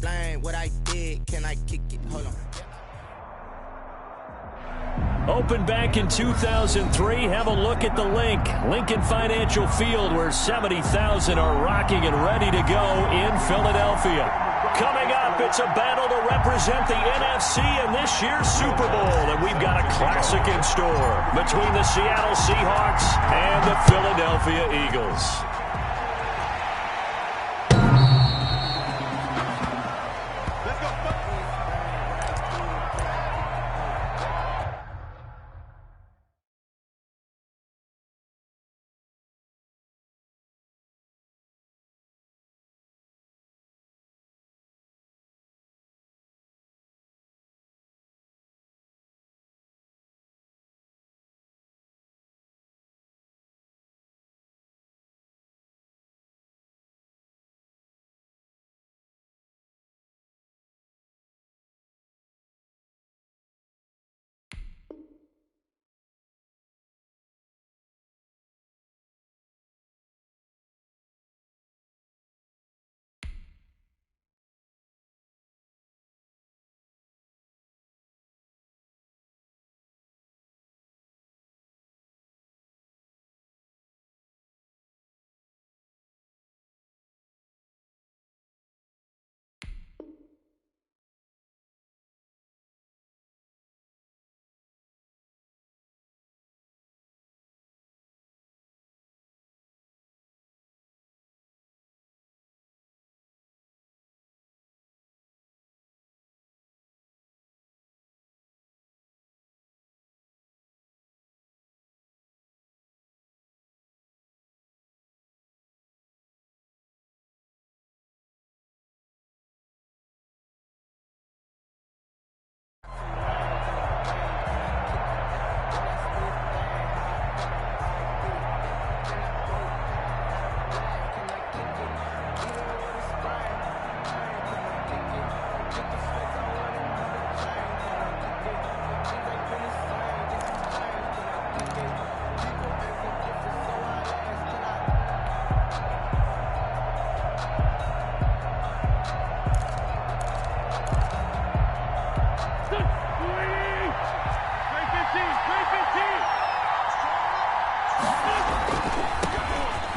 explain what I did. Can I kick it? Hold on. Opened back in 2003. Have a look at the link. Lincoln Financial Field, where 70,000 are rocking and ready to go in Philadelphia. Coming up, it's a battle to represent the NFC in this year's Super Bowl. And we've got a classic in store between the Seattle Seahawks and the Philadelphia Eagles.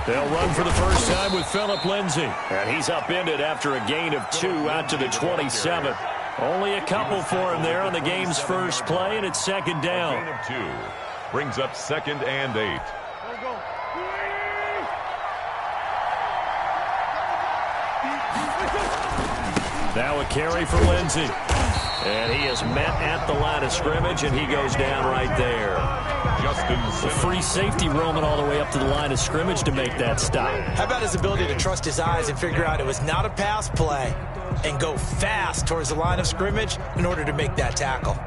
They'll run for the first time with Phillip Lindsay. And he's upended after a gain of 2 out to the 27. Only a couple for him there on the game's first play, and it's second down. A gain of 2 brings up 2nd and 8. Now a carry for Lindsay. And he is met at the line of scrimmage, and he goes down right there. The free safety roaming all the way up to the line of scrimmage to make that stop. How about his ability to trust his eyes and figure out it was not a pass play and go fast towards the line of scrimmage in order to make that tackle.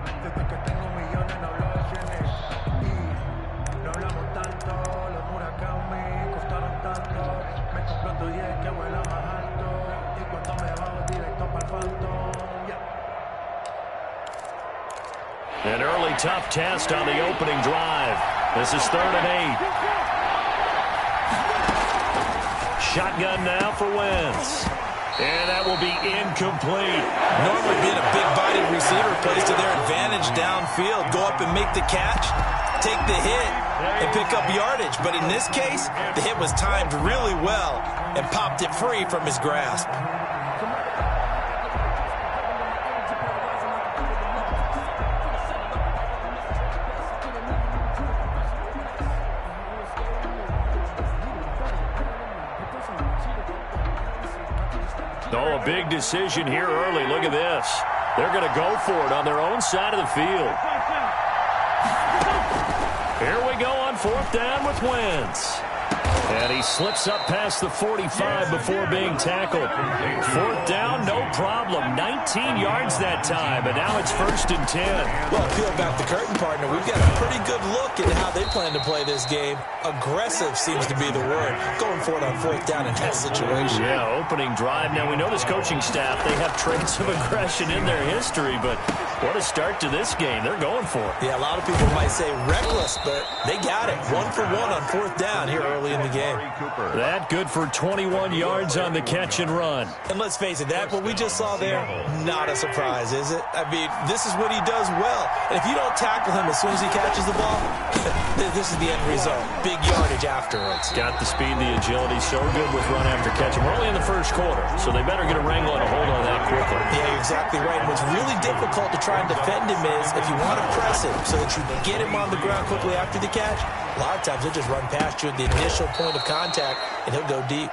An early tough test on the opening drive. This is 3rd and 8. Shotgun now for Wentz. And that will be incomplete. Normally being a big-bodied receiver plays to their advantage downfield. Go up and make the catch, take the hit, and pick up yardage. But in this case, the hit was timed really well and popped it free from his grasp. Oh, a big decision here early. Look at this. They're going to go for it on their own side of the field. Here we go on 4th down with Wentz. And he slips up past the 45 before being tackled. 4th down, no problem. 19 yards that time, and now it's 1st and 10. Well, peel back the curtain, partner. We've got a pretty good look into how they plan to play this game. Aggressive seems to be the word. Going for it on 4th down in that situation. Yeah, opening drive. Now, we know this coaching staff, they have traits of aggression in their history, but what a start to this game. They're going for it. Yeah, a lot of people might say reckless, but they got it. 1 for 1 on 4th down here early in the game. game. That good for 21 yards on the catch and run. And let's face it, that what we just saw there, not a surprise, is it? I mean, this is what he does well. And if you don't tackle him as soon as he catches the ball, this is the end result. Big yardage afterwards. Got the speed, the agility, so good with run after catch. And we're only in the first quarter, so they better get a wrangle and a hold on that quickly. Yeah, you're exactly right. And what's really difficult to try and defend him is if you want to press him so that you get him on the ground quickly after the catch, a lot of times he'll just run past you at the initial point of contact, and he'll go deep.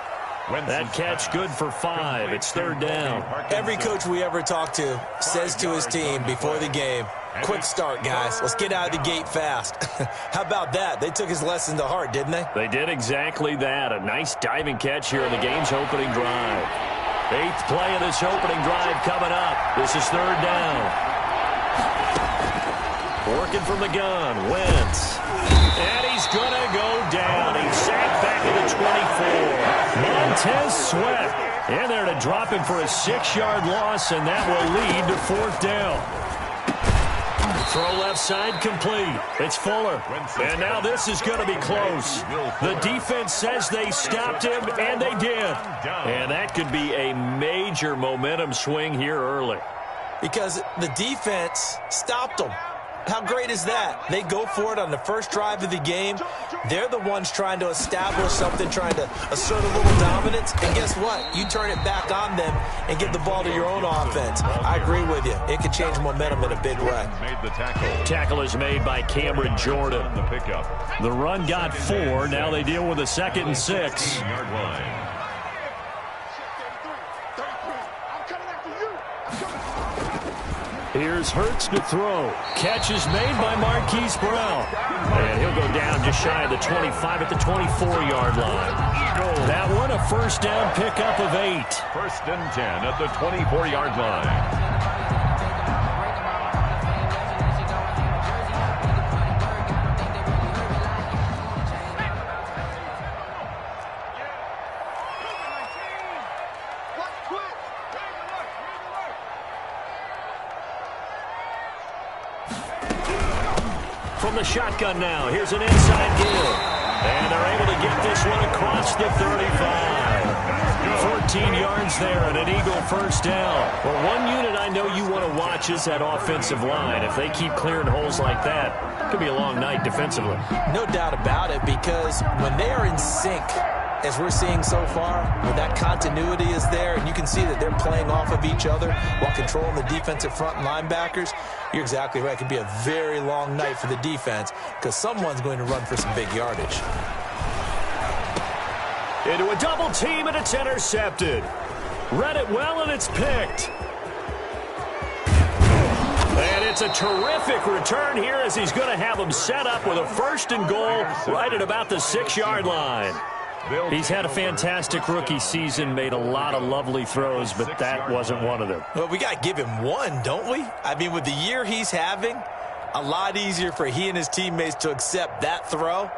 That catch good for 5. It's third down. Every coach we ever talk to says to his team before the game, quick start, guys. Let's get out of the gate fast. How about that? They took his lesson to heart, didn't they? They did exactly that. A nice diving catch here in the game's opening drive. 8th play of this opening drive coming up. This is third down. Working from the gun, Wentz. And he's going to go down. He's sacked back at the 24. Montez Sweat in there to drop him for a 6-yard loss, and that will lead to fourth down. Throw left side complete. It's Fuller. And now this is going to be close. The defense says they stopped him, and they did. And that could be a major momentum swing here early. Because the defense stopped them. How great is that? They go for it on the first drive of the game. They're the ones trying to establish something, trying to assert a little dominance. And guess what? You turn it back on them and give the ball to your own offense. I agree with you. It can change momentum in a big way. Tackle is made by Cameron Jordan. The run got 4. Now they deal with a 2nd and 6. Here's Hurts to throw. Catch is made by Marquise Brown. And he'll go down just shy of the 25 at the 24-yard line. That one, a first down pickup of 8. 1st and 10 at the 24-yard line. From the shotgun now, here's an inside give. And they're able to get this one across the 35. 14 yards there and an Eagle first down. Well, one unit I know you want to watch is that offensive line. If they keep clearing holes like that, it could be a long night defensively. No doubt about it, because when they are in sync, as we're seeing so far, when that continuity is there and you can see that they're playing off of each other while controlling the defensive front and linebackers, you're exactly right. It could be a very long night for the defense because someone's going to run for some big yardage. Into a double team, and it's intercepted. Read it well, and it's picked. And it's a terrific return here as he's going to have them set up with a 1st and goal right at about the 6-yard line. He's had a fantastic rookie season, made a lot of lovely throws, but that wasn't one of them. Well, we got to give him one, don't we? I mean, with the year he's having, a lot easier for he and his teammates to accept that throw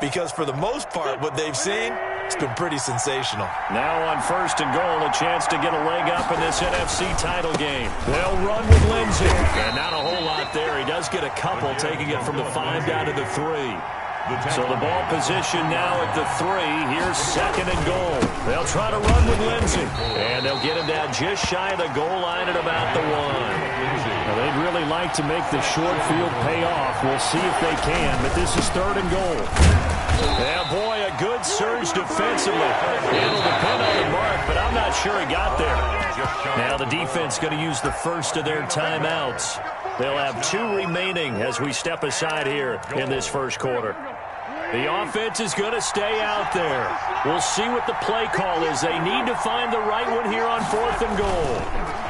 because for the most part, what they've seen, it's been pretty sensational. Now on 1st and goal, a chance to get a leg up in this NFC title game. They'll run with Lindsay. And not a whole lot there. He does get a couple, taking it from the 5 down to the 3. So the ball position now at the 3. Here's 2nd and goal. They'll try to run with Lindsay. And they'll get him down just shy of the goal line at about the 1. Now, they'd really like to make the short field pay off. We'll see if they can, but this is 3rd and goal. Yeah, boy, a good surge defensively. It'll depend on the mark, but I'm not sure he got there. Now the defense going to use the first of their timeouts. They'll have 2 remaining as we step aside here in this first quarter. The offense is going to stay out there. We'll see what the play call is. They need to find the right one here on 4th and goal.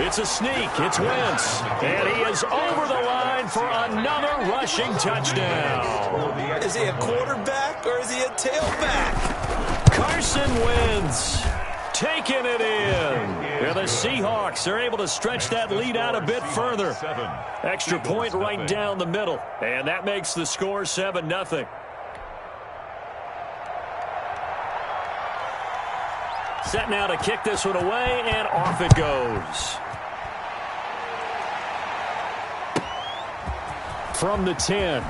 It's a sneak. It's Wentz. And he is over the line for another rushing touchdown. Is he a quarterback or is he a tailback? Carson Wentz taking it in. Yeah, the Seahawks are able to stretch that lead out a bit further. Extra point right down the middle. And that makes the score 7-0. Set now to kick this one away, and off it goes. From the 10.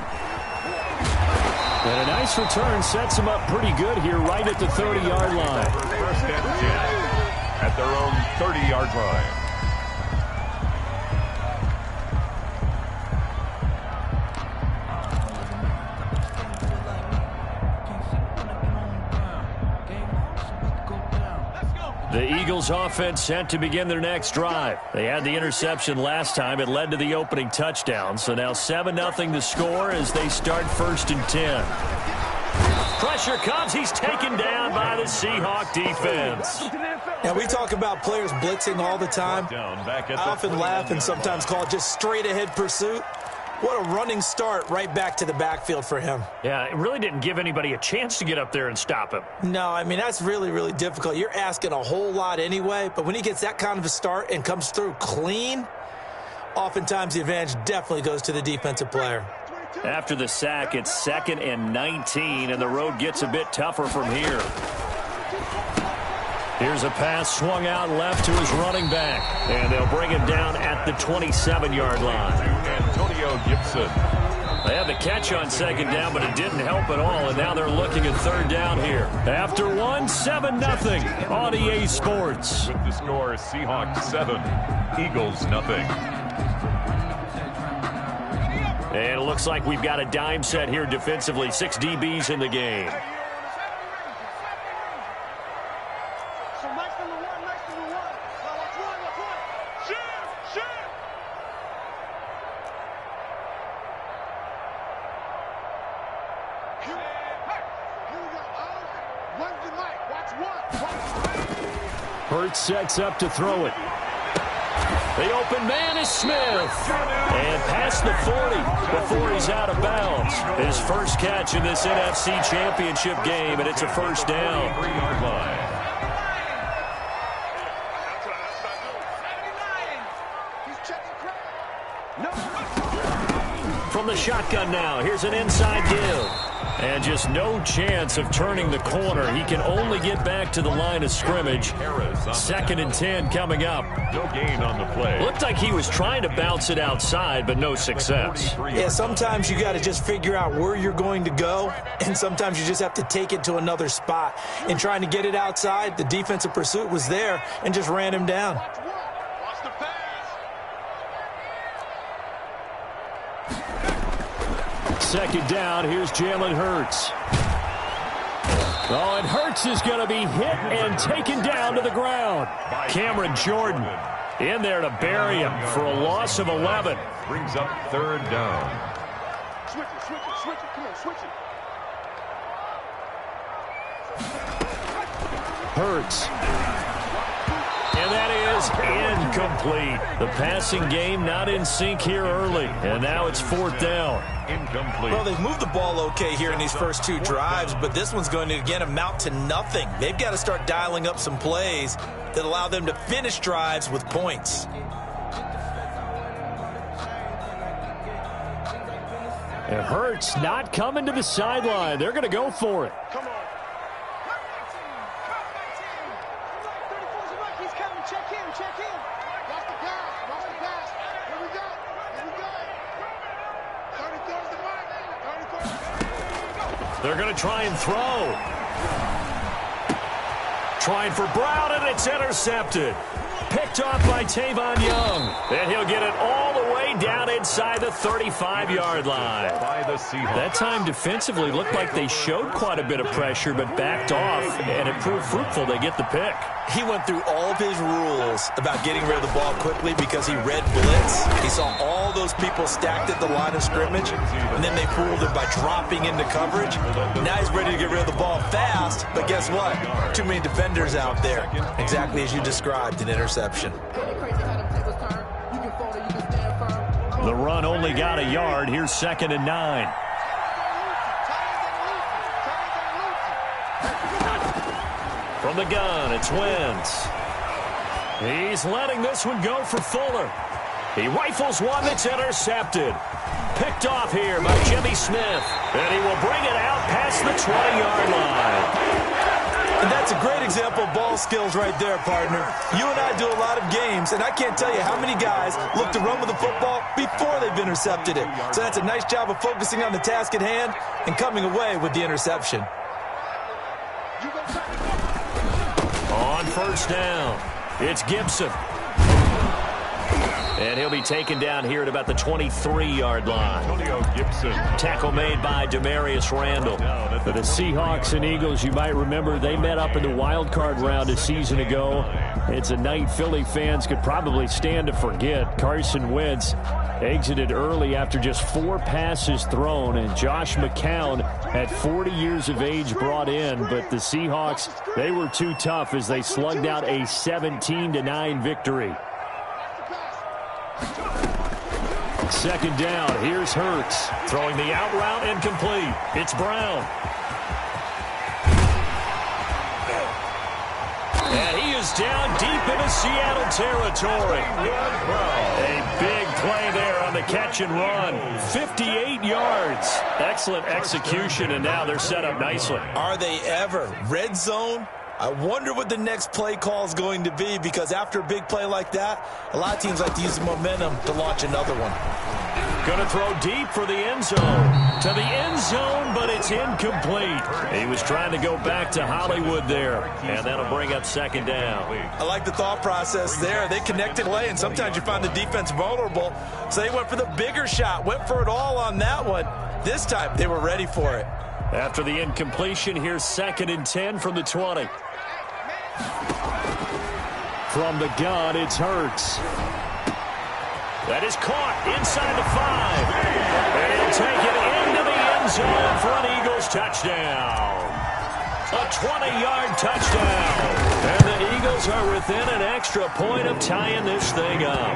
And a nice return sets them up pretty good here right at the 30-yard line. First and 10 at their own 30-yard line. The Eagles offense set to begin their next drive. They had the interception last time. It led to the opening touchdown. So now 7-0 the score as they start 1st and 10. Pressure comes. He's taken down by the Seahawk defense. Now, we talk about players blitzing all the time. I often laugh and sometimes call it just straight-ahead pursuit. What a running start right back to the backfield for him. Yeah, it really didn't give anybody a chance to get up there and stop him. No, I mean, that's really, really difficult. You're asking a whole lot anyway, but when he gets that kind of a start and comes through clean, oftentimes the advantage definitely goes to the defensive player. After the sack, it's 2nd and 19, and the road gets a bit tougher from here. Here's a pass swung out left to his running back, and they'll bring him down at the 27-yard line. Antonio Gibson. They had the catch on 2nd down, but it didn't help at all, and now they're looking at 3rd down here. After 7-0 on EA Sports. With the score, Seahawks 7, Eagles nothing. And it looks like we've got a dime set here defensively. 6 DBs in the game. Hurts sets up to throw it. The open man is Smith. And past the 40 before he's out of bounds. His first catch in this NFC Championship game, and it's a 1st down. 3-yard line. From the shotgun now, here's an inside give. And just no chance of turning the corner. He can only get back to the line of scrimmage. 2nd and 10 coming up. No gain on the play. Looked like he was trying to bounce it outside, but no success. Yeah, sometimes you got to just figure out where you're going to go, and sometimes you just have to take it to another spot. In trying to get it outside, the defensive pursuit was there and just ran him down. 2nd down, here's Jalen Hurts. Oh, and Hurts is going to be hit and taken down to the ground. Cameron Jordan in there to bury him for a loss of 11. Brings up 3rd down. Switch it, come on, switch it. Hurts. And that is incomplete. The passing game not in sync here early. And now it's 4th down. Incomplete. Well, they've moved the ball okay here in these first 2 drives, but this one's going to, again, amount to nothing. They've got to start dialing up some plays that allow them to finish drives with points. And Hurts not coming to the sideline. They're going to go for it. Come on. He's coming. Check in. Watch the pass. Here we go. 34's the mark. 34. They're going to try and throw. Trying for Brown, and it's intercepted. Picked off by Tavon Young. And he'll get it all the way down inside the 35-yard line. By the Seahawks. That time defensively looked like they showed quite a bit of pressure, but backed off, and it proved fruitful. They get the pick. He went through all of his rules about getting rid of the ball quickly because he read blitz. He saw all those people stacked at the line of scrimmage, and then they fooled him by dropping into coverage. Now he's ready to get rid of the ball fast, but guess what? Too many defenders out there. Exactly as you described, an interception. The run only got a yard. Here's 2nd and 9. From the gun, it's Wentz. He's letting this one go for Fuller. He rifles one that's intercepted. Picked off here by Jimmy Smith. And he will bring it out past the 20-yard line. And that's a great example of ball skills right there, partner. You and I do a lot of games, and I can't tell you how many guys look to run with the football before they've intercepted it. So that's a nice job of focusing on the task at hand and coming away with the interception. On first down, it's Gibson. And he'll be taken down here at about the 23-yard line. Gibson. Tackle made by Demarius Randall. For the Seahawks and Eagles, you might remember they met up in the wild card round a season ago. It's a night Philly fans could probably stand to forget. Carson Wentz exited early after just 4 passes thrown, and Josh McCown at 40 years of age brought in. But the Seahawks, they were too tough as they slugged out a 17-9 victory. Second down, here's Hurts. Throwing the out route incomplete. It's Brown. And he is down deep into Seattle territory. A big play there on the catch and run. 58 yards. Excellent execution, and now they're set up nicely. Are they ever? Red zone? I wonder what the next play call is going to be, because after a big play like that, a lot of teams like to use the momentum to launch another one. Going to throw deep for the end zone. To the end zone, but it's incomplete. He was trying to go back to Hollywood there, and that'll bring up second down. I like the thought process there. They connected play, and sometimes you find the defense vulnerable, so they went for the bigger shot, went for it all on that one. This time, they were ready for it. After the incompletion, here's 2nd and 10 from the 20. From the gun, it's Hurts. That is caught inside the 5. And he'll take it into the end zone for an Eagles touchdown. A 20-yard touchdown. And the Eagles are within an extra point of tying this thing up.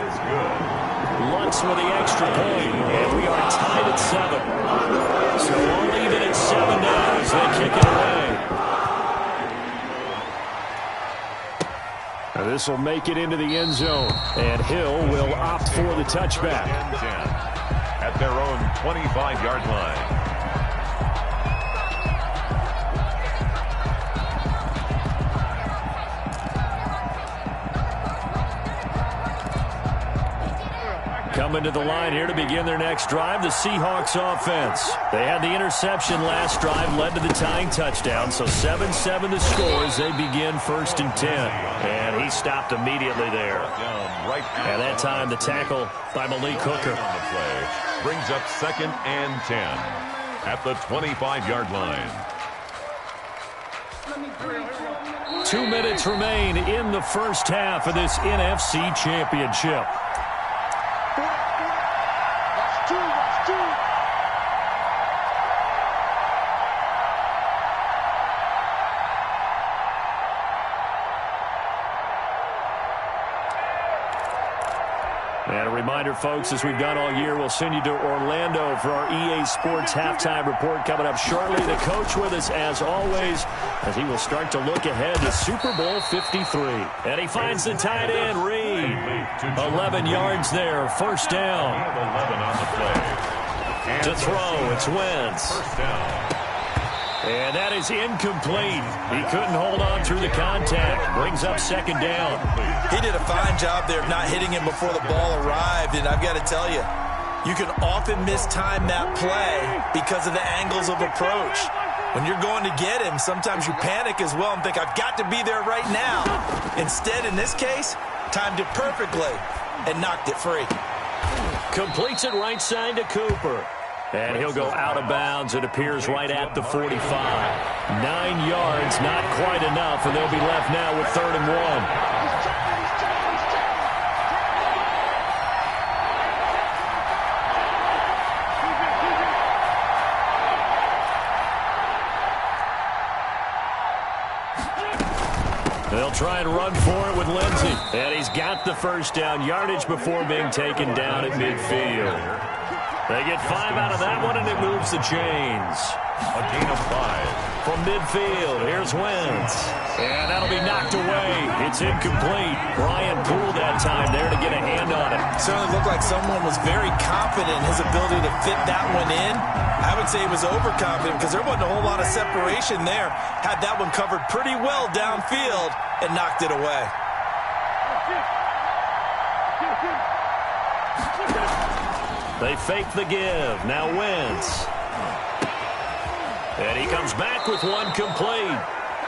Lutz with the extra point, and we are tied at 7. So we'll leave it at 7 now as they kick it away. Now this will make it into the end zone, and Hill will opt for the touchback. At their own 25-yard line. Coming to the line here to begin their next drive, the Seahawks offense. They had the interception last drive, led to the tying touchdown, so 7-7 the score as they begin 1st and 10. And he stopped immediately there. And that time the tackle by Malik Hooker. On the play brings up 2nd and 10 at the 25-yard line. 2 minutes remain in the first half of this NFC Championship. And a reminder, folks, as we've done all year, we'll send you to Orlando for our EA Sports halftime report coming up shortly. The coach with us, as always, as he will start to look ahead to Super Bowl 53. And he finds the tight end, Reed. 11 yards there, 1st down. 11 on the play. To throw, it's Wentz. First down. And that is incomplete. He couldn't hold on through the contact. Brings up 2nd down. He did a fine job there of not hitting him before the ball arrived, and I've got to tell you, you can often mistime that play because of the angles of approach. When you're going to get him, sometimes you panic as well and think, I've got to be there right now. Instead, in this case, timed it perfectly and knocked it free. Completes it right side to Cooper. And he'll go out of bounds. It appears right at the 45. 9 yards, not quite enough, and they'll be left now with 3rd and 1. They'll try and run for it with Lindsey. And he's got the 1st down, yardage before being taken down at midfield. They get 5 out of that one, and it moves the chains. A gain of 5. From midfield, here's Wentz. And that'll be knocked away. It's incomplete. Brian Poole that time there to get a hand on it. Certainly looked like someone was very confident in his ability to fit that one in. I would say he was overconfident because there wasn't a whole lot of separation there. Had that one covered pretty well downfield and knocked it away. They fake the give. Now Wentz. And he comes back with one complete.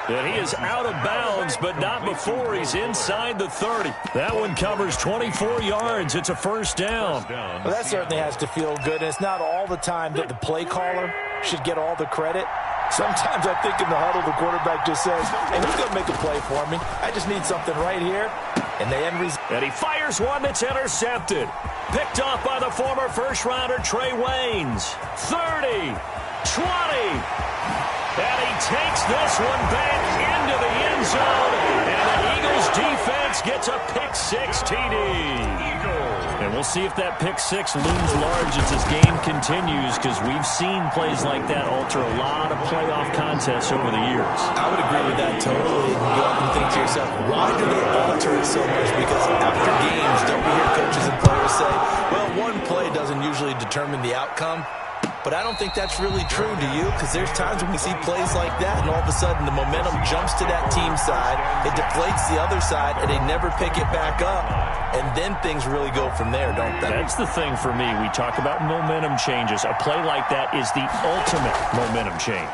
And he is out of bounds, but not before he's inside the 30. That one covers 24 yards. It's a first down. Well, that certainly has to feel good. And it's not all the time that the play caller should get all the credit. Sometimes I think in the huddle, the quarterback just says, hey, who's going to make a play for me? I just need something right here. And they end result. And he fires one that's intercepted. Picked off by the former first-rounder Trey Waynes. 30, 20. And he takes this one back into the end zone. And the Eagles defense gets a pick-6 TD. And we'll see if that pick-6 looms large as this game continues, because we've seen plays like that alter a lot of playoff contests over the years. I would agree with that totally. You go up and think to yourself, why do they alter it so much? Because after games, don't we hear coaches and players say, well, one play doesn't usually determine the outcome? But I don't think that's really true, do you? Because there's times when we see plays like that, and all of a sudden the momentum jumps to that team side, it deflates the other side, and they never pick it back up. And then things really go from there, don't they? That's the thing for me. We talk about momentum changes. A play like that is the ultimate momentum change.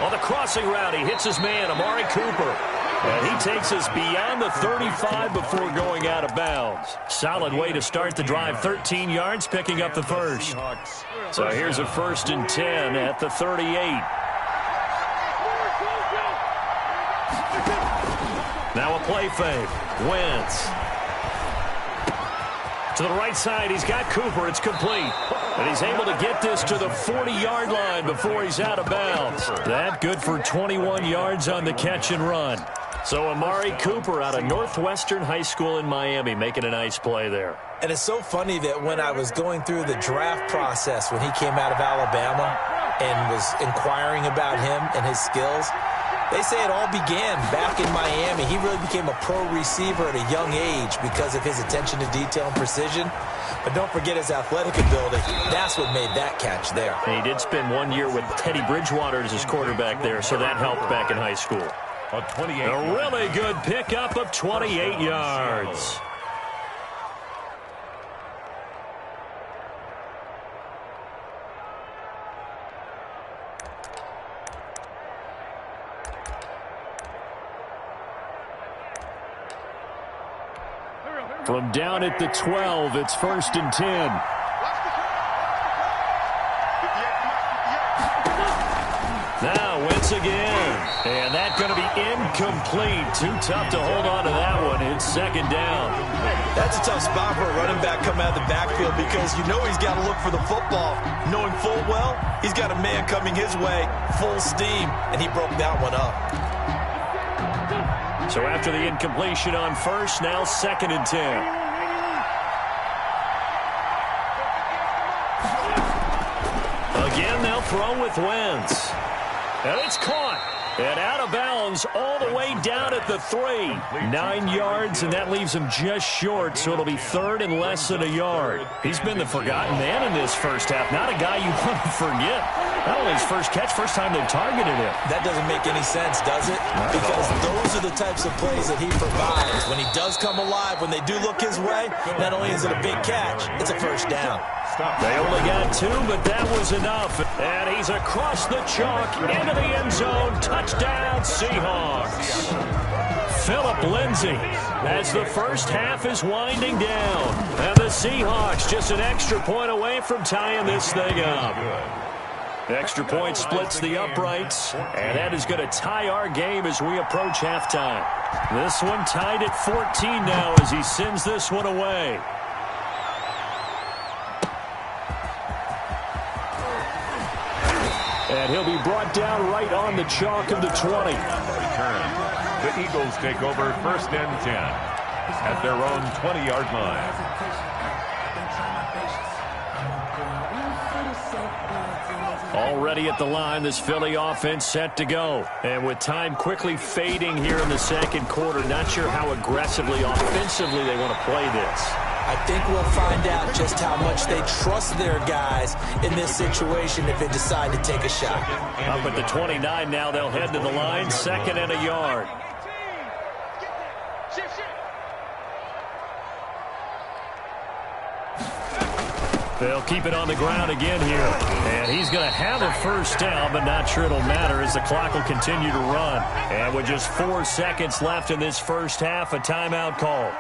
On the crossing route, he hits his man, Amari Cooper. And he takes us beyond the 35 before going out of bounds. Solid way to start the drive. 13 yards, picking up the first. So here's a 1st and 10 at the 38. Now a play fake. Wentz. To the right side, he's got Cooper. It's complete. And he's able to get this to the 40-yard line before he's out of bounds. That good for 21 yards on the catch and run. So Amari Cooper out of Northwestern High School in Miami making a nice play there. And it's so funny that when I was going through the draft process when he came out of Alabama and was inquiring about him and his skills, they say it all began back in Miami. He really became a pro receiver at a young age because of his attention to detail and precision. But don't forget his athletic ability. That's what made that catch there. And he did spend 1 year with Teddy Bridgewater as his quarterback there, so that helped back in high school. A really good pickup of 28 yards. From down at the 12, it's 1st and 10. Now Wentz again. And that's going to be incomplete. Too tough to hold on to that one. It's 2nd down. That's a tough spot for a running back coming out of the backfield because you know he's got to look for the football. Knowing full well, he's got a man coming his way, full steam, and he broke that one up. So after the incompletion on 1st, now 2nd and 10. Again, they'll throw with Wentz. And it's caught. And out of bounds all the way down at the 3. 9 yards, and that leaves him just short, so it'll be 3rd and less than a yard. He's been the forgotten man in this first half. Not a guy you want to forget. Not only his first catch, first time they've targeted him. That doesn't make any sense, does it? Because those are the types of plays that he provides. When he does come alive, when they do look his way, not only is it a big catch, it's a first down. They only got 2, but that was enough. And he's across the chalk into the end zone. Touchdown, Seahawks. Phillip Lindsay as the first half is winding down. And the Seahawks just an extra point away from tying this thing up. Extra point splits the uprights, and that is going to tie our game as we approach halftime. This one tied at 14 now as he sends this one away. And he'll be brought down right on the chalk of the 20. Return. The Eagles take over 1st and 10 at their own 20-yard line. Already at the line, this Philly offense set to go. And with time quickly fading here in the second quarter, not sure how aggressively, offensively they want to play this. I think we'll find out just how much they trust their guys in this situation if they decide to take a shot. Up at the 29 now, they'll head to the line, 2nd and a yard. They'll keep it on the ground again here. And he's going to have a first down, but not sure it'll matter as the clock will continue to run. And with just 4 seconds left in this first half, a timeout call.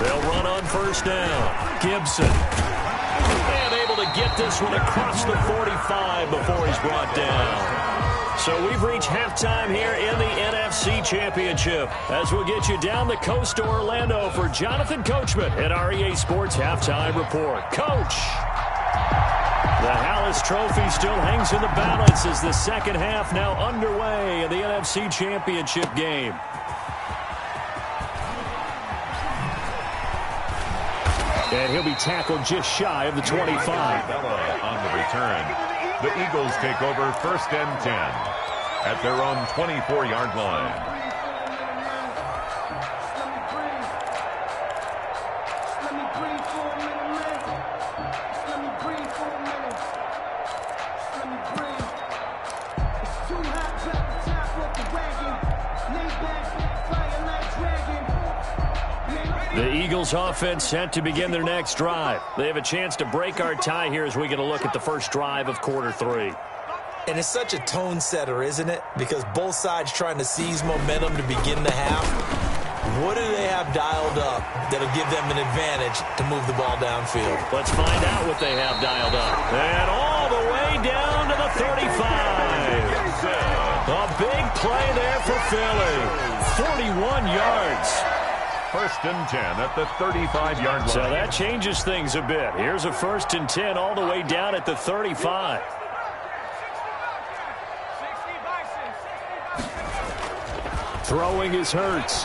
They'll run on first down. Gibson. And able to get this one across the 45 before he's brought down. So we've reached halftime here in the NFC Championship as we'll get you down the coast to Orlando for Jonathan Coachman at our EA Sports Halftime Report. Coach! The Hallis Trophy still hangs in the balance as the second half now underway in the NFC Championship game. And he'll be tackled just shy of the 25. On the return. The Eagles take over 1st and 10 at their own 24-yard line. The Eagles offense set to begin their next drive. They have a chance to break our tie here as we get a look at the first drive of quarter 3. And it's such a tone setter, isn't it? Because both sides trying to seize momentum to begin the half. What do they have dialed up that'll give them an advantage to move the ball downfield? Let's find out what they have dialed up. And all the way down to the 35. A big play there for Philly. 41 yards. 1st and 10 at the 35-yard line. So that changes things a bit. Here's a 1st and 10 all the way down at the 35. Throwing is Hurts.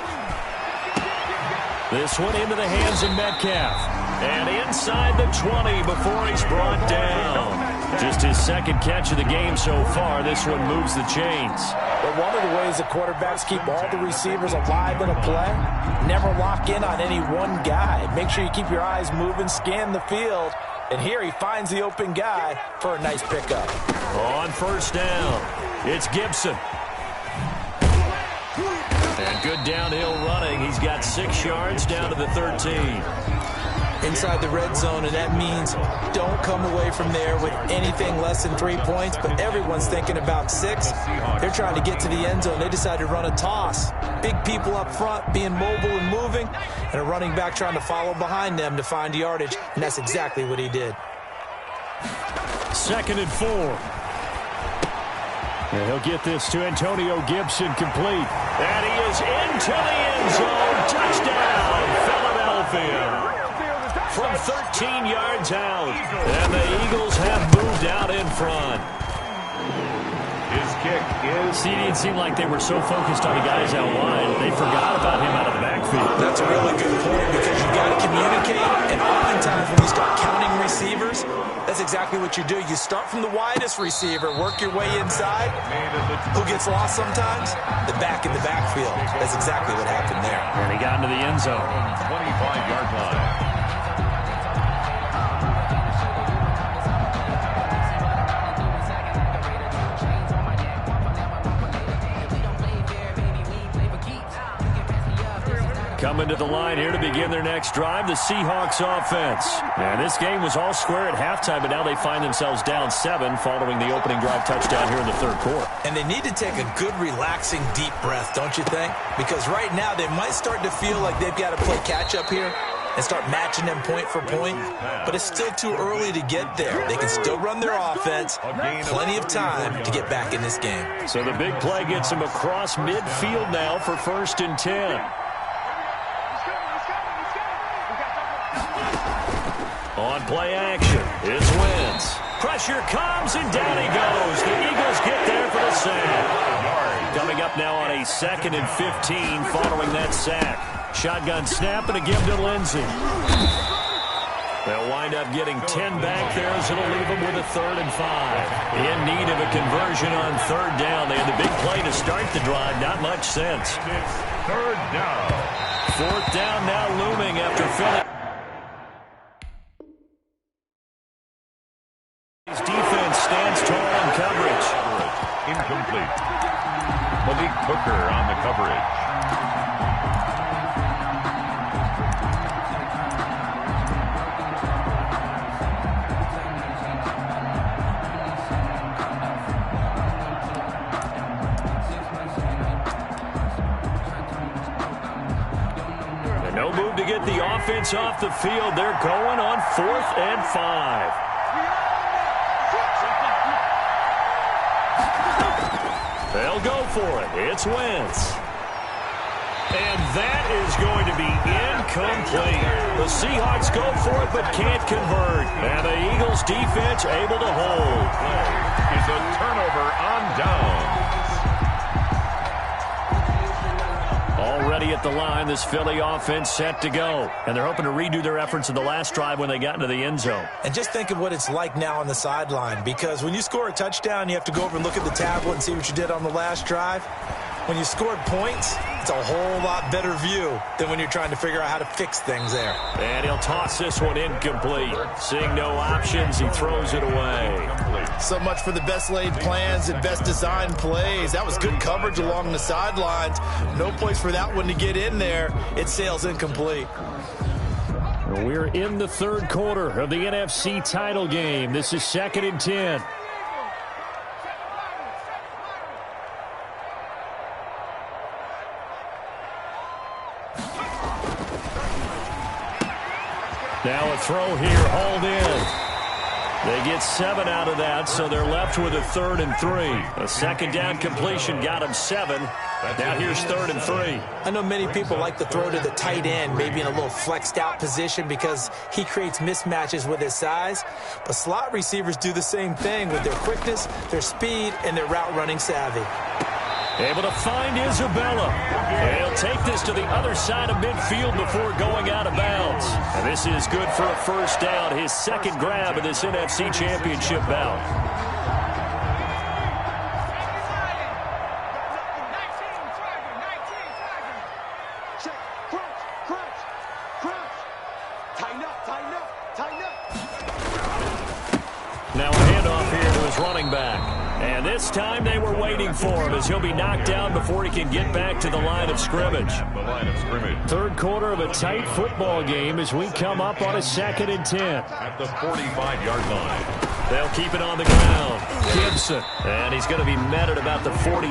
This one into the hands of Metcalf. And inside the 20 before he's brought down. Just his second catch of the game so far. This one moves the chains. But one of the ways the quarterbacks keep all the receivers alive in a play, never lock in on any one guy. Make sure you keep your eyes moving, scan the field. And here he finds the open guy for a nice pickup. On first down, it's Gibson. And good downhill running. He's got 6 yards down to the 13. Inside the red zone, and that means don't come away from there with anything less than 3 points, but everyone's thinking about 6. They're trying to get to the end zone. They decide to run a toss. Big people up front being mobile and moving, and a running back trying to follow behind them to find yardage, and that's exactly what he did. 2nd and 4. And he'll get this to Antonio Gibson complete. And he is into the end zone. Touchdown, Philadelphia. From 13 yards out. And the Eagles have moved out in front. His kick is... See, it didn't seem like they were so focused on the guys out wide. They forgot about him out of the backfield. That's a really good point because you got to communicate. And oftentimes when you start counting receivers, that's exactly what you do. You start from the widest receiver, work your way inside. Who gets lost sometimes? The back in the backfield. That's exactly what happened there. And he got into the end zone. 25-yard line. Coming to the line here to begin their next drive, the Seahawks offense. And this game was all square at halftime, but now they find themselves down 7 following the opening drive touchdown here in the third quarter. And they need to take a good, relaxing, deep breath, don't you think? Because right now they might start to feel like they've got to play catch-up here and start matching them point for point. But it's still too early to get there. They can still run their offense. Plenty of time to get back in this game. So the big play gets them across midfield now for 1st and 10. On play action, it's Wentz. Pressure comes, and down he goes. The Eagles get there for the sack. Coming up now on a 2nd and 15 following that sack. Shotgun snap and a give to Lindsey. They'll wind up getting 10 back there, as it'll leave them with a 3rd and 5. In need of a conversion on 3rd down. They had the big play to start the drive. Not much sense. 3rd down. 4th down now looming after Philly. His defense stands tall in coverage. Incomplete. Malik Hooker on the coverage. No move to get the offense off the field. They're going on 4th and 5. They'll go for it. It's Wentz. And that is going to be incomplete. The Seahawks go for it but can't convert. And the Eagles defense able to hold. Is a turnover on downs. Already at the line, this Philly offense set to go. And they're hoping to redo their efforts in the last drive when they got into the end zone. And just think of what it's like now on the sideline, because when you score a touchdown, you have to go over and look at the tablet and see what you did on the last drive. When you scored points, it's a whole lot better view than when you're trying to figure out how to fix things there. And he'll toss this one incomplete. Seeing no options, he throws it away. So much for the best laid plans and best designed plays. That was good coverage along the sidelines. No place for that one to get in there. It sails incomplete. We're in the 3rd quarter of the NFC title game. This is 2nd and 10. Now a throw here, hauled in. They get 7 out of that, so they're left with a 3rd and 3. A 2nd down completion got them 7. Now here's 3rd and 3. I know many people like to throw to the tight end, maybe in a little flexed out position because he creates mismatches with his size. But slot receivers do the same thing with their quickness, their speed, and their route running savvy. Able to find Isabella. He'll take this to the other side of midfield before going out of bounds. And this is good for a 1st down, his 2nd grab of this NFC Championship bout. Now a handoff here to his running back. And this time they were waiting for him as he'll be knocked down before he can get back to the line of scrimmage. 3rd quarter of a tight football game as we come up on a 2nd and 10. At the 45-yard line. They'll keep it on the ground. Gibson. And he's going to be met at about the 43.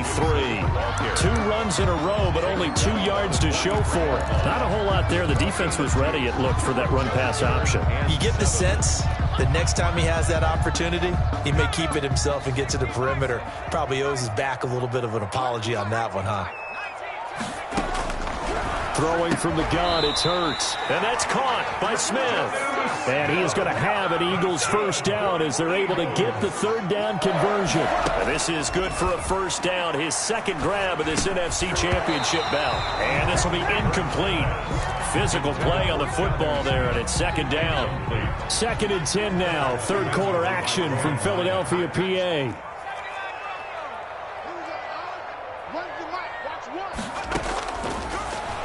2 runs in a row, but only 2 yards to show for it. Not a whole lot there. The defense was ready, it looked, for that run-pass option. You get the sense that next time he has that opportunity, he may keep it himself and get to the perimeter. Probably owes his back a little bit of an apology on that one, huh? Throwing from the gun, it's Hurts. And that's caught by Smith. And he is going to have an Eagles 1st down as they're able to get the 3rd down conversion. And this is good for a 1st down, his 2nd grab of this NFC Championship bout. And this will be incomplete. Physical play on the football there, and it's 2nd down. 2nd and 10 now. 3rd quarter action from Philadelphia, PA.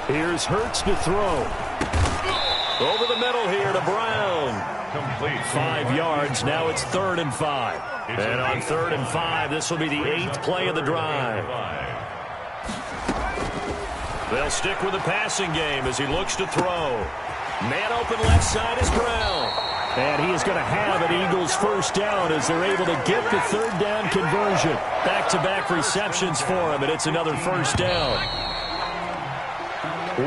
Here's Hurts to throw. Over the middle here to Brown. Complete. 5 yards. Now it's 3rd and 5. And on 3rd and 5, this will be the 8th play of the drive. They'll stick with the passing game as he looks to throw. Man open left side is Brown. And he is going to have an Eagles 1st down as they're able to get the 3rd down conversion. Back-to-back receptions for him, and it's another 1st down.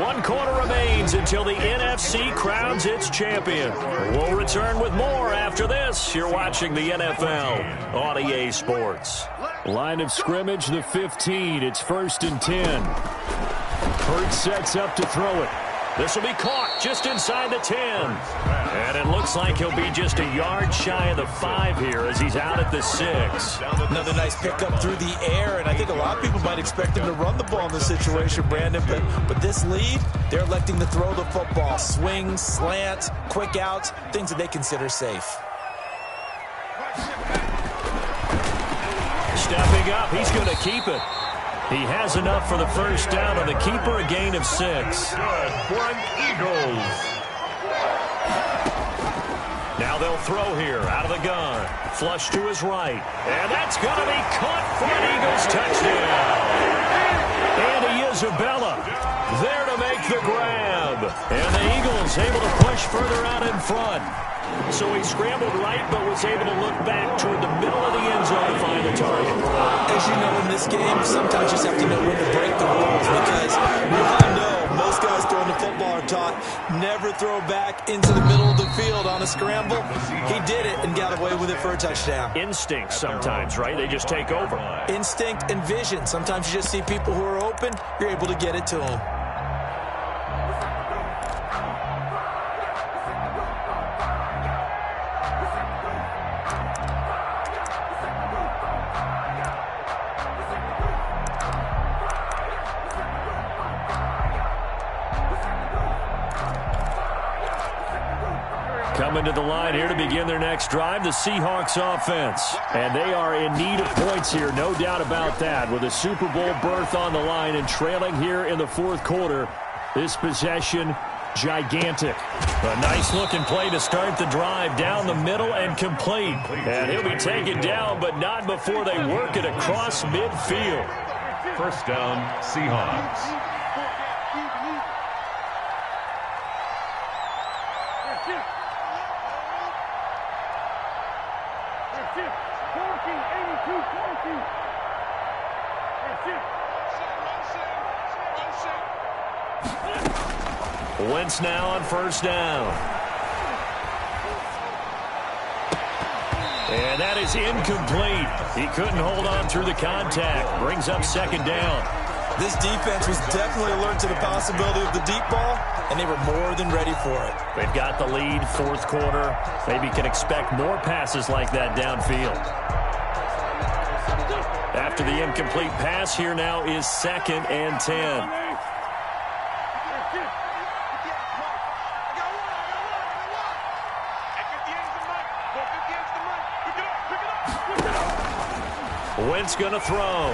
1 quarter remains until the NFC crowns its champion. We'll return with more after this. You're watching the NFL on EA Sports. Line of scrimmage, the 15. It's 1st and 10. Hurts sets up to throw it. This will be caught just inside the 10. And it looks like he'll be just a yard shy of the 5 here as he's out at the 6. Another nice pickup through the air, and I think a lot of people might expect him to run the ball in this situation, Brandon, but this lead, they're electing to throw the football. Swings, slants, quick outs, things that they consider safe. Stepping up, he's going to keep it. He has enough for the first down on the keeper, a gain of 6. Good front Eagles. Now they'll throw here out of the gun. Flush to his right. And that's going to be caught for an Eagles touchdown. And Isabella there to make the grab. And the Eagles able to push further out in front. So he scrambled right but was able to look back toward the middle of the end zone to find the target. As you know, in this game, sometimes you just have to know when to break the rules because we all know most guys throwing the football are taught never throw back into the middle of the field on a scramble. He did it and got away with it for a touchdown. Instinct sometimes, right? They just take over. Instinct and vision. Sometimes you just see people who are open, you're able to get it to them. Coming to the line here to begin their next drive, the Seahawks offense. And they are in need of points here, no doubt about that. With a Super Bowl berth on the line and trailing here in the 4th quarter, this possession, gigantic. A nice-looking play to start the drive down the middle and complete. And he'll be taken down, but not before they work it across midfield. First down, Seahawks. Wentz now on first down. And that is incomplete. He couldn't hold on through the contact. Brings up second down. This defense was definitely alert to the possibility of the deep ball, and they were more than ready for it. They've got the lead, 4th quarter. Maybe can expect more passes like that downfield. After the incomplete pass, here now is 2nd and 10. Wentz going to throw.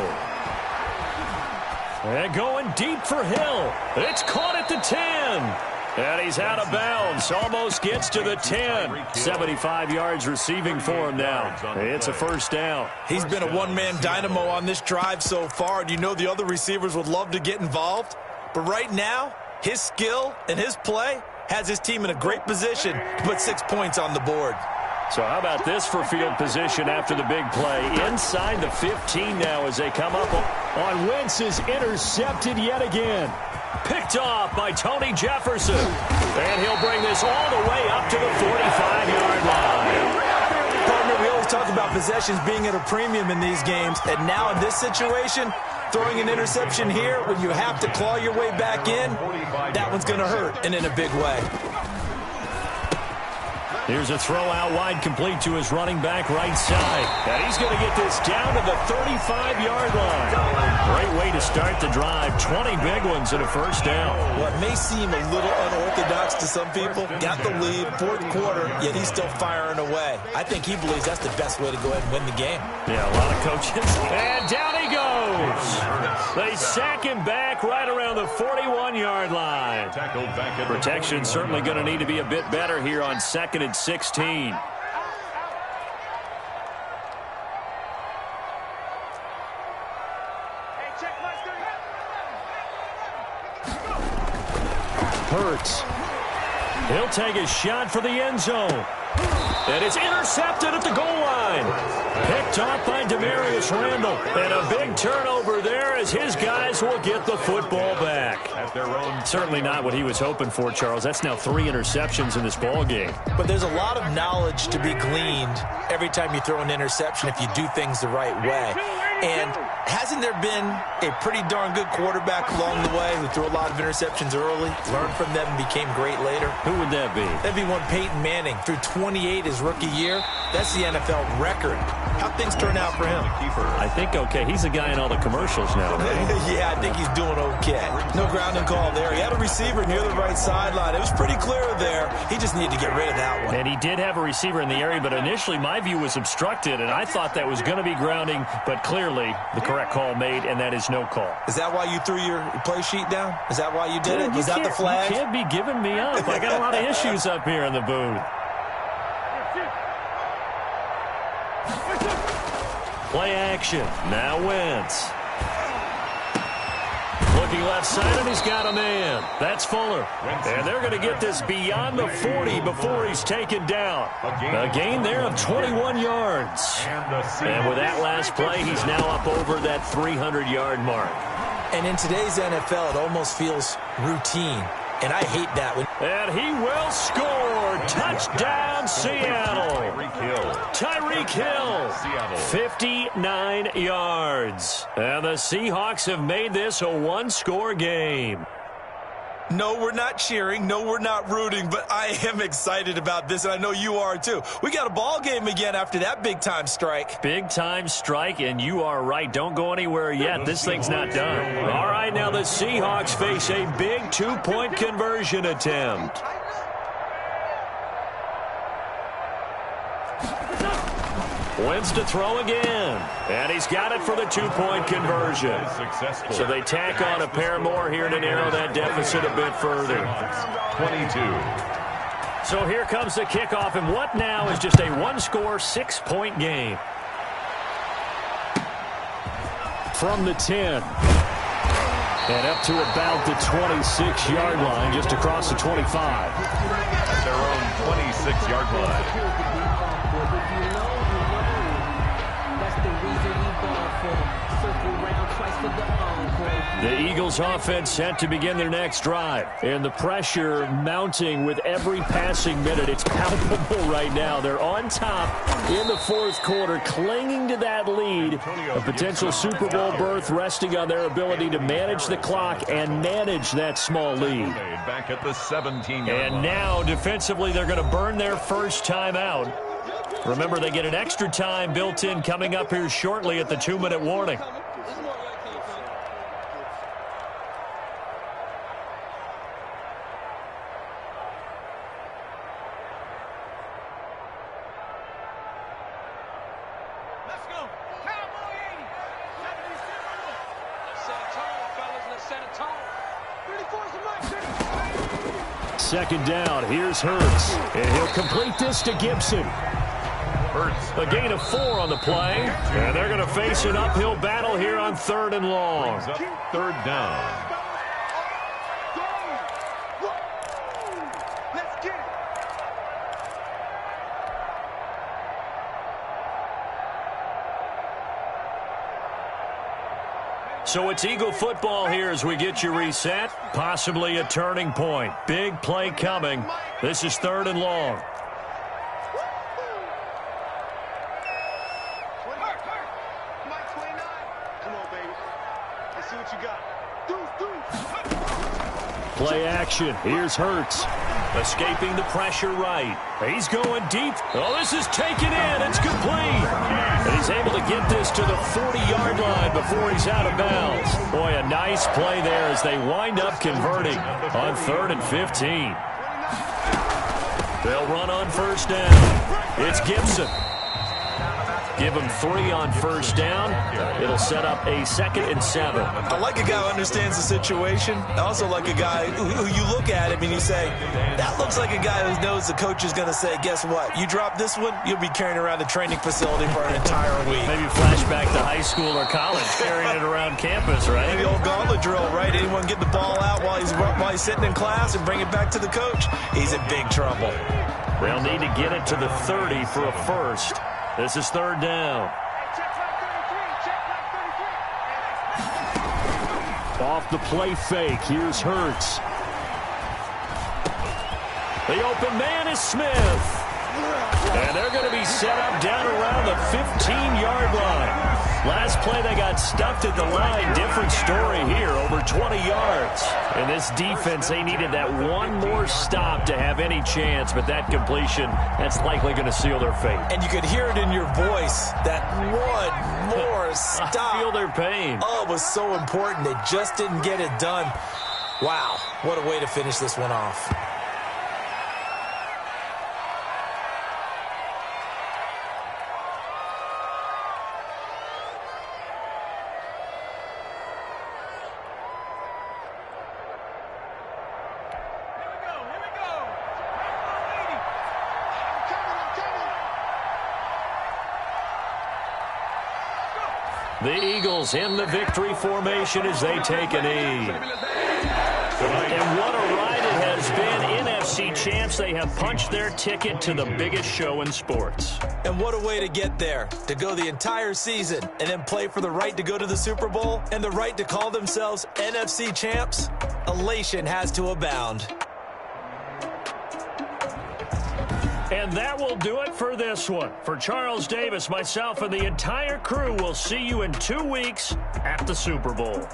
And going deep for Hill. It's caught at the 10. And he's out of bounds. Almost gets to the 10. 75 yards receiving for him now. It's a first down. He's been a one-man dynamo on this drive so far. And you know the other receivers would love to get involved. But right now, his skill and his play has his team in a great position to put 6 points on the board. So how about this for field position after the big play? Inside the 15 now as they come up on Wentz is intercepted yet again. Picked off by Tony Jefferson. And he'll bring this all the way up to the 45-yard line. Partner, we always talk about possessions being at a premium in these games. And now in this situation, throwing an interception here when you have to claw your way back in, that one's going to hurt, and in a big way. Here's a throw out wide, complete to his running back right side. And he's going to get this down to the 35-yard line. Great way to start the drive. 20 big ones and a first down. What may seem a little unorthodox to some people, got the lead, 4th quarter, yet he's still firing away. I think he believes that's the best way to go ahead and win the game. Yeah, a lot of coaches. And down he goes. They sack him back right around the 41-yard line. Protection certainly going to need to be a bit better here on 2nd and 16. Hurts. He'll take a shot for the end zone. And it's intercepted at the goal line. Picked off by Demarius Randall. And a big turnover there as his guys will get the football back. At their own. Certainly not what he was hoping for, Charles. That's now 3 interceptions in this ball game. But there's a lot of knowledge to be gleaned every time you throw an interception if you do things the right way. And Hasn't there been a pretty darn good quarterback along the way who threw a lot of interceptions early, learned from them, and became great later? Who would that be? That'd be one Peyton Manning. Threw 28 his rookie year. That's the NFL record. How'd things turn out for him? I think okay. He's a guy in all the commercials now, right? Yeah, I think he's doing okay. No grounding call there. He had a receiver near the right sideline. It was pretty clear there. He just needed to get rid of that one. And he did have a receiver in the area, but initially my view was obstructed, and I thought that was going to be grounding, but clearly the correct call made, and that is no call. Is that why you threw your play sheet down? Is that why you did it? Was that the flag? You can't be giving me up. I got a lot of issues up here in the booth. Play action. Now Wentz. Looking left side, and he's got a man. That's Fuller. And they're going to get this beyond the 40 before he's taken down. A gain there of 21 yards. And with that last play, he's now up over that 300-yard mark. And in today's NFL, it almost feels routine. And I hate that. And he will score. Touchdown, Seattle. Tyreek Hill. 59 yards. And the Seahawks have made this a one-score game. No, we're not cheering. No, we're not rooting. But I am excited about this, and I know you are too. We got a ball game again after that big-time strike. Big-time strike, and you are right. Don't go anywhere yet. This thing's not done. All right, now the Seahawks face a big two-point conversion attempt. Wentz to throw again. And he's got it for the two-point conversion. So they tack on a pair more here to narrow that deficit a bit further. 22. So here comes the kickoff, and what now is just a one-score, six-point game. From the 10. And up to about the 26-yard line, just across the 25. At their own 26-yard line. The Eagles offense set to begin their next drive. And the pressure mounting with every passing minute. It's palpable right now. They're on top in the fourth quarter, clinging to that lead. A potential Super Bowl berth resting on their ability to manage the clock and manage that small lead. Back at the 17-yard line. And now, defensively, they're going to burn their first time out. Remember, they get an extra time built in coming up here shortly at the 2-minute warning. Let's go. Cowboy 80. 76. Set a tone, fellas. Let's set a tone. 34's the mic. Second down. Here's Hurts. And he'll complete this to Gibson. Hurts. A gain of 4 on the play. And they're going to face an uphill battle here on 3rd and long. Third down. Let's get it. So it's Eagle football here as we get you reset. Possibly a turning point. Big play coming. This is 3rd and long. Play action. Here's Hurts. Escaping the pressure right. He's going deep. Oh, this is taken in. It's complete. And he's able to get this to the 40-yard line before he's out of bounds. Boy, a nice play there as they wind up converting on 3rd and 15. They'll run on first down. It's Gibson. Give him 3 on first down. It'll set up a 2nd and 7. I like a guy who understands the situation. I also like a guy who you look at him and you say, that looks like a guy who knows the coach is going to say, guess what? You drop this one, you'll be carrying around the training facility for an entire week. Maybe flashback to high school or college, carrying it around campus, right? Maybe old gauntlet drill, right? Anyone get the ball out while he's sitting in class and bring it back to the coach? He's in big trouble. They'll need to get it to the 30 for a first. This is 3rd down. Off the play fake. Here's Hurts. The open man is Smith. And they're going to be set up down around the 15-yard line. Last play, they got stuffed at the line. Different story here, over 20 yards. And this defense, they needed that one more stop to have any chance, but that completion, that's likely going to seal their fate. And you could hear it in your voice, that one more stop. I feel their pain. Oh, it was so important. They just didn't get it done. Wow, what a way to finish this one off. The Eagles in the victory formation as they take a knee. And what a ride it has been. NFC champs, they have punched their ticket to the biggest show in sports. And what a way to get there, to go the entire season and then play for the right to go to the Super Bowl and the right to call themselves NFC champs. Elation has to abound. And that will do it for this one. For Charles Davis, myself, and the entire crew, we'll see you in 2 weeks at the Super Bowl.